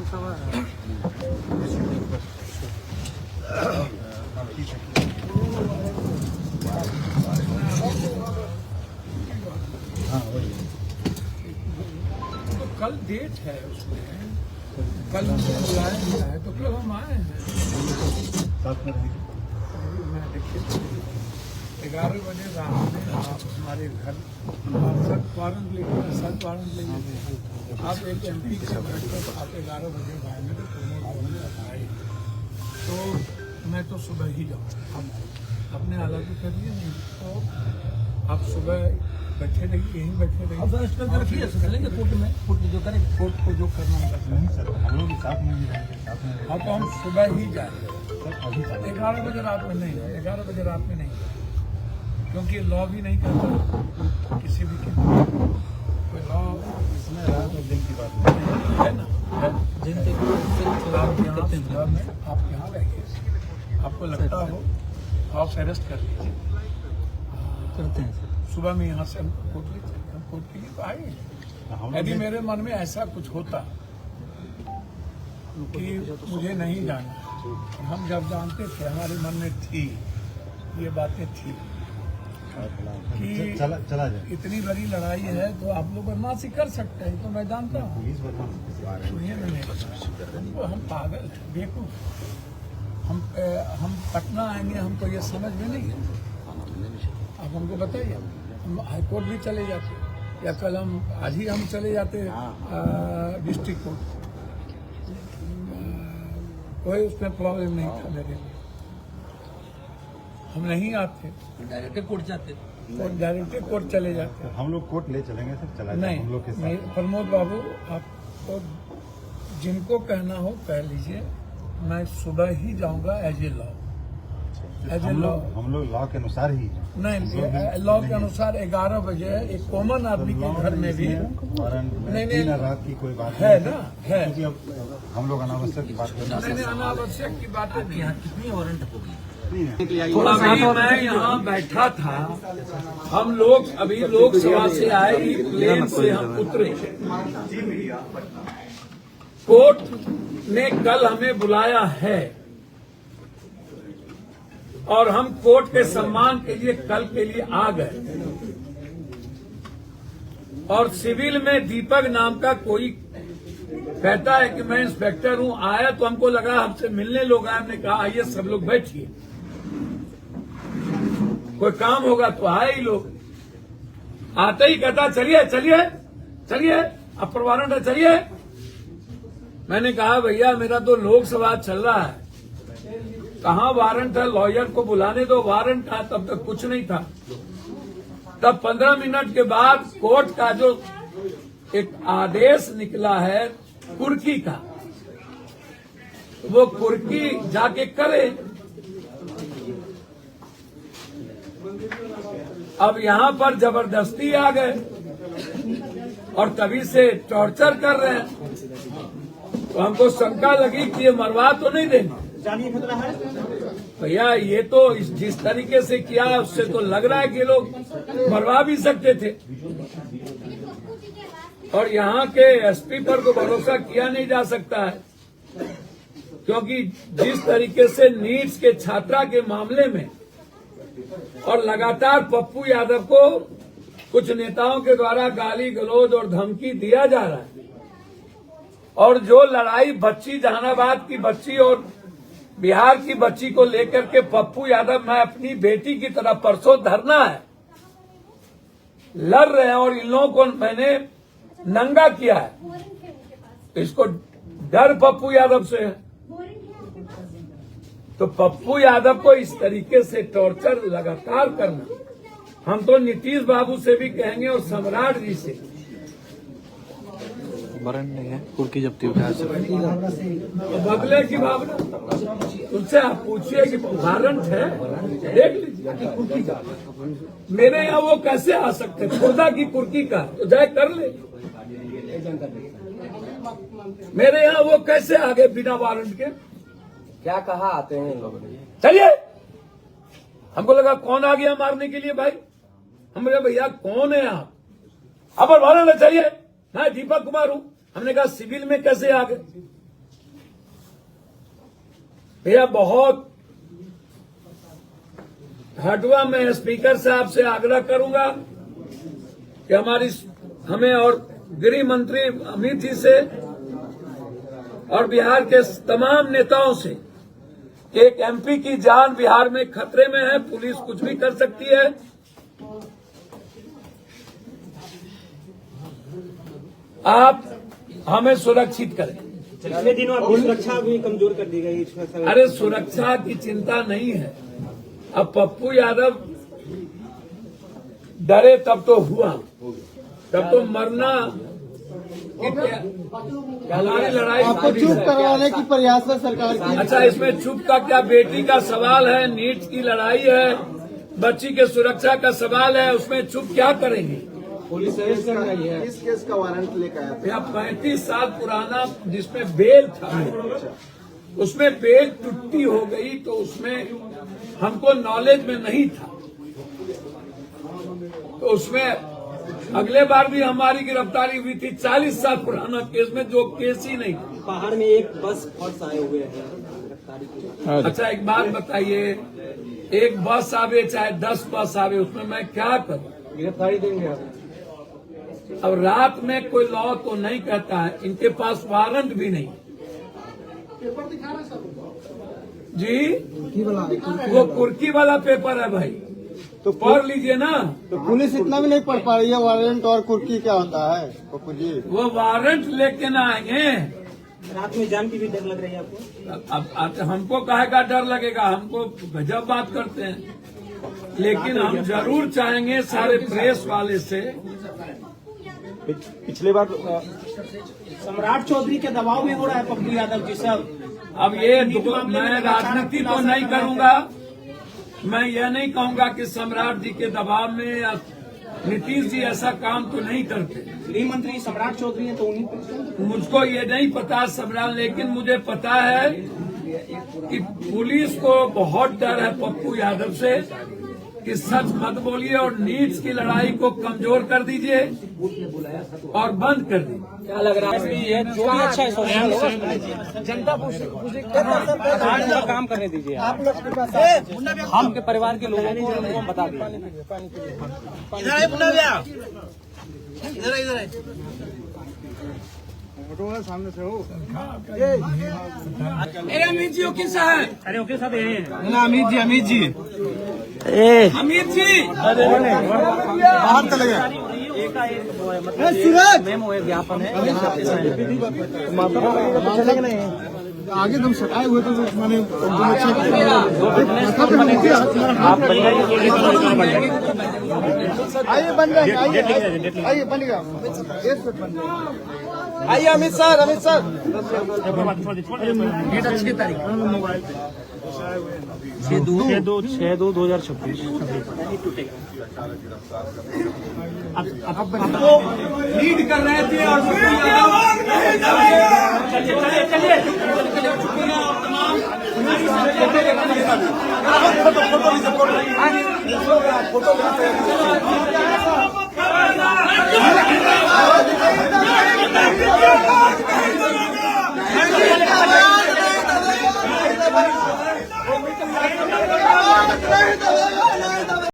तो कल डेट है उसमें, कल हमको बुलाया गया है तो कल हम आए हैं। मैं देखिए 11 बजे रात में आप हमारे घर सख्त वारंट लेके आप एक MP से बैठकर आप 11 बजे आएंगे तो आए तो मैं तो सुबह ही जाऊँ। हम अपने हालात करिए नहीं तो आप सुबह बैठे रहिए, यहीं बैठे रहिए। अब रखिए चलेंगे कोर्ट में, कोर्ट जो करें, कोर्ट को जो करना नहीं सर, हम लोग साथ में नहीं रहेंगे। हाँ तो हम सुबह ही जाएंगे 11 बजे रात में नहीं, 11 बजे रात में नहीं, क्योंकि लॉ भी नहीं करता किसी भी के कोई लॉ इसमें रात और दिन की बात नहीं है ना। आप यहाँ रहिए, आपको लगता हो हाउस अरेस्ट कर लीजिए, करते हैं सुबह में यहाँ से हम कोर्ट ले चले, हम कोर्ट के लिए तो आए। यदि मेरे मन में ऐसा कुछ होता कि मुझे नहीं जाना, हम जब जानते थे हमारे मन में थी ये बातें थी कि चला जाए, इतनी बड़ी लड़ाई है तो आप लोग बदमाशी कर सकते हैं, तो मैं जानता हूँ। सुनिए मैंने, हम पागल हैं, बेवकूफ। हम पटना आएंगे, हमको ये समझ में नहीं है। आप हमको बताइए, हम हाईकोर्ट भी चले जाते या कल हम आज ही हम चले जाते डिस्ट्रिक्ट कोर्ट, कोई उसमें प्रॉब्लम नहीं था मेरे लिए। हम नहीं आते, डायरेक्ट कोर्ट जाते, डायरेक्ट कोर्ट चले जाते। हम लोग कोर्ट ले चलेंगे सर, चला नहीं हम लोग के साथ। प्रमोद बाबू, आपको जिनको कहना हो कह लीजिए, मैं सुबह ही जाऊंगा एज ए लॉ। हम लोग लॉ के अनुसार ही हैं। नहीं, लॉ के अनुसार 11 बजे एक कॉमन आदमी के घर में भी नहीं रात की कोई बात है ना, है। क्योंकि अब हम लोग अनावश्यक की बात करना नहीं, अनावश्यक की बातें यहाँ कितनी वारंट होगी? अभी मैं यहाँ बैठा था, हम लोग अभी लोकसभा से आए ही प्लेन से हम उतरे। कोर्ट ने कल हमें बुलाया है और हम कोर्ट के सम्मान के लिए कल के लिए आ गए। और सिविल में दीपक नाम का कोई कहता है कि मैं इंस्पेक्टर हूं, आया तो हमको लगा हमसे मिलने लोग आए, हमने कहा आइए सब लोग बैठिए, कोई काम होगा तो आए ही लोग। आते ही कहता चलिए चलिए चलिए, अब पर वारंट है, चलिए। मैंने कहा भैया मेरा तो लोकसभा चल रहा है, कहाँ वारंट है, लॉयर को बुलाने दो, वारंट था तब तक कुछ नहीं था। तब 15 मिनट के बाद कोर्ट का जो एक आदेश निकला है कुर्की का, वो कुर्की जाके करे। अब यहाँ पर जबरदस्ती आ गए और तभी से टॉर्चर कर रहे हैं, तो हमको शंका लगी कि ये मरवा तो नहीं देंगे। भैया ये तो जिस तरीके से किया उससे तो लग रहा है कि लोग मरवा भी सकते थे। और यहाँ के SP पर को भरोसा किया नहीं जा सकता है, क्योंकि जिस तरीके से नीट्स के छात्रा के मामले में और लगातार पप्पू यादव को कुछ नेताओं के द्वारा गाली गलौज और धमकी दिया जा रहा है, और जो लड़ाई बच्ची जहानाबाद की बच्ची और बिहार की बच्ची को लेकर के पप्पू यादव मैं अपनी बेटी की तरह परसों धरना है लड़ रहे हैं, और इन लोगों को मैंने नंगा किया है, तो इसको डर पप्पू यादव से है। तो पप्पू यादव को इस तरीके से टॉर्चर लगातार करना, हम तो नीतीश बाबू से भी कहेंगे और सम्राट जी से। वारंट नहीं है, कुर्की जब्ती उठाया बदले की भावना, उनसे आप पूछिए कि वारंट है, देख लीजिए। मेरे यहाँ वो कैसे आ सकते, खुदा की कुर्की का तो जाए कर ले। मेरे यहाँ वो कैसे आ गए बिना वारंट के? क्या कहा आते हैं इन लोगों ने? चलिए, हमको लगा कौन आ गया मारने के लिए भाई। हमने भैया कौन है आप? अब वारंट चाहिए, मैं दीपक कुमार हूं। हमने कहा सिविल में कैसे आ गए? भैया बहुत हटवा में स्पीकर साहब से आग्रह करूंगा कि हमें और गृह मंत्री अमित जी से और बिहार के तमाम नेताओं से एक एमपी की जान बिहार में खतरे में है, पुलिस कुछ भी कर सकती है। आप हमें सुरक्षित करें। पिछले दिनों आपकी सुरक्षा भी कमजोर कर दी गई। अरे सुरक्षा की चिंता नहीं है। अब पप्पू यादव डरे तब तो हुआ, तब तो मरना हमारी लड़ाई आपको चुप करवाने की प्रयास है सरकार की। अच्छा, इसमें चुप का क्या? बेटी का सवाल है, नीट की लड़ाई है, बच्ची के सुरक्षा का सवाल है, उसमें चुप क्या करेंगे? पुलिस अरेस्ट कर रही है। किस केस का वारंट लेकर आया? या 35 साल पुराना जिसमें बेल था, उसमें बेल टुट्टी हो गई तो उसमें हमको नॉलेज में नहीं था, तो उसमें अगले बार भी हमारी गिरफ्तारी हुई थी 40 साल पुराना केस में, जो केस ही नहीं था। बाहर में एक बस फर्श आए हुए हैं गिरफ्तारी के। अच्छा एक बात बताइए, एक बस आवे चाहे 10 बस आवे, उसमें मैं क्या करूं? गिरफ्तारी देंगे आप। अब रात में कोई लॉ तो नहीं कहता है, इनके पास वारंट भी नहीं जी। वो कुर्की वाला पेपर है भाई, तो पढ़ लीजिए ना। तो पुलिस इतना भी नहीं पढ़ पा रही है वारंट और कुर्की क्या होता है पप्पू जी? वो वारंट लेके ना आएंगे। रात में जान की भी डर लग रही है आपको? अब हमको काहे का डर लगेगा? हमको गजब बात करते हैं, लेकिन हम जरूर चाहेंगे सारे प्रेस वाले से। पिछले बार सम्राट चौधरी के दबाव में हो रहा है पप्पू यादव जी सब। अब ये मैं राजनीति तो नहीं करूंगा, मैं यह नहीं कहूंगा कि सम्राट जी के दबाव में या नीतीश जी ऐसा काम तो नहीं करते। गृह मंत्री सम्राट चौधरी हैं तो उन्हीं मुझको ये नहीं पता सम्राट, लेकिन मुझे पता है कि पुलिस को बहुत डर है पप्पू यादव से कि सच मत बोलिए और नीट्स की लड़ाई को कमजोर कर दीजिए और बंद कर दीजिए। क्या लग रहा है ये जो भी अच्छा है सोशल होगा, जनता को काम करने दीजिए। आप लोग के पास हम के परिवार के लोगों को हम बता दें। सामने से हो। अरे अमित जी वकील साहब, अरे ओके साहब अमित जी अमित जी बाहर चले गए। मेमो है, ज्ञापन है। आगे तुम सटाए हुए तो मैंने आइए बन जाएंगे, आइए बनेगा। आइए अमित सर, अमित सर। अच्छी तारीख 6/2/2026। आपको लीड कर रहे थे और चलिए